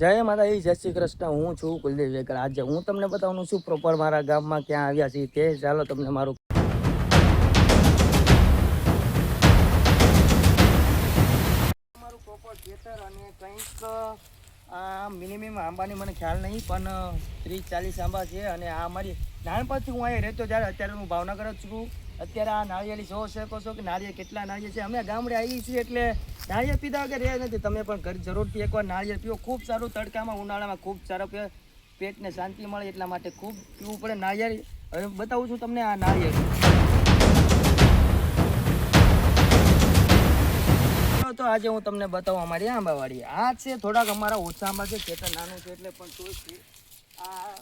જય માતાજી, જય શ્રી કૃષ્ણ. હું છું કુલદીપ વેકર. આજે હું તમને બતાવવાનું છું પ્રોપર મારા ગામમાં ક્યાં આવ્યા છીએ તે. ચાલો તમને મારું પ્રોપર ખેતર અને કંઈક મિનિમમ આંબાની મને ખ્યાલ નહીં, પણ 30-40 આંબા છે. અને આ અમારી નાનપણથી હું અહીંયા રહેતો, જ્યારે અત્યારે હું ભાવનગર જ છું. અત્યારે આ નાળિયેરી જોઈ શકો છો કે નાળિયેર કેટલા નાળિયેર છે. અમે ગામડે આવીએ છીએ એટલે નાળિયેર પીધા વગર રહ્યા નથી. તમે પણ ઘર જરૂરથી એકવાર નાળિયેર પીવો. ખૂબ સારું તડકામાં ઉનાળામાં ખૂબ સારું પેટને શાંતિ મળે એટલા માટે ખૂબ પીવું પડે નાળિયેર. હવે બતાવું છું તમને આ નાળિયેર. તો આજે હું તમને બતાવું અમારી આંબાવાડી. આ છે થોડાક અમારા ઓછા આંબા છે, ખેતર નાનું છે એટલે, પણ તોય છે આ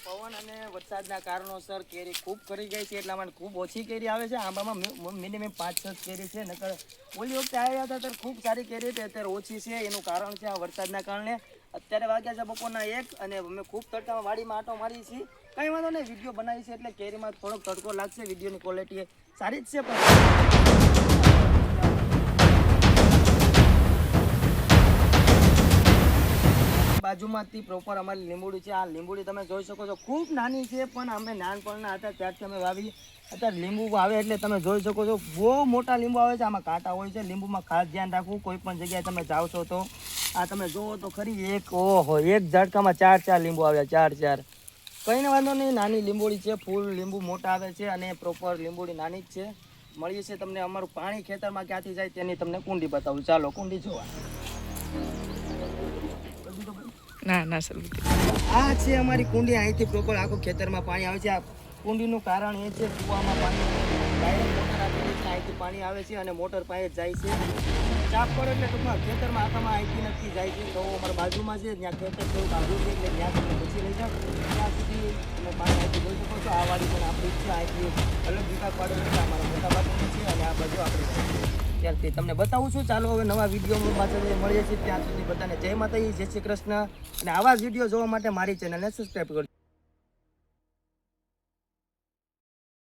પવન અને વરસાદના કારણોસર કેરી ખૂબ કરી ગઈ છે એટલા માટે ખૂબ ઓછી કેરી આવે છે આંબામાં. મિનિમમ 5-6 કેરી છે. નકર ઓલી વખતે આવ્યા હતા ત્યારે ખૂબ સારી કેરી હતી, અત્યારે ઓછી છે. એનું કારણ છે આ વરસાદના કારણે. અત્યારે વાગ્યા છે બપોરના 1 અને અમે ખૂબ તડકામાં વાડીમાં આંટો મારી છીએ. કંઈ વાંધો નહીં, વિડીયો બનાવી છે એટલે કેરીમાં થોડોક તડકો લાગશે. વિડીયોની ક્વોલિટી સારી જ છે, પણ બાજુમાંથી પ્રોપર અમારી લીંબુડી છે. આ લીંબુડી તમે જોઈ શકો છો, ખૂબ નાની છે, પણ અમે નાનપણના હતા ત્યારથી અમે વાવી. અત્યારે લીંબુ આવે એટલે તમે જોઈ શકો છો બહુ મોટા લીંબુ આવે છે. આમાં કાંટા હોય છે. લીંબુમાં ખાસ ધ્યાન રાખવું. કોઈ પણ જગ્યાએ તમે જાઓ છો તો આ તમે જુઓ તો ખરી, એક ઝાડકામાં 4 લીંબુ આવ્યા, 4. કંઈને વાંધો નહીં, નાની લીંબુડી છે. ફૂલ લીંબુ મોટા આવે છે અને પ્રોપર લીંબુડી નાની જ છે. મળીએ છે તમને અમારું પાણી ખેતરમાં ક્યાંથી જાય તેની તમને કુંડી બતાવું. ચાલો કુંડી જોવા. ના સર, આ છે અમારી કુંડી. અહીંથી પ્રોપર આખું ખેતરમાં પાણી આવે છે. આ કુંડીનું કારણ એ છે, કૂવામાં પાણી ડાયરેક્ટ મોટર આપેલી છે, અહીંથી પાણી આવે છે અને મોટર પાસે જાય છે. ચાપ પડે એટલે ટૂંકમાં ખેતરમાં આખામાં અહીંથી નથી જાય છે. તો અમારા બાજુમાં છે, ત્યાં ખેતર થોડુંક આગળ છે એટલે ત્યાં તમે પછી લઈ જાઓ. ત્યાં સુધી તમે પાણી અહીંથી જોઈ શકો છો. આ વાડી પણ આપણી છે. અહીંથી અલગ વિભાગ પાડેલો છે. અમારા મોટા બાજુની છે અને આ બાજુ આપણી ત્યારથી તમને બતાવું છું. ચાલો હવે નવા વિડીયો પાછળ મળીએ છીએ. ત્યાં સુધી બધાને જય માતાજી, જય શ્રી કૃષ્ણ. અને આવા જ વિડીયો જોવા માટે મારી ચેનલને સબસ્ક્રાઈબ કરજો.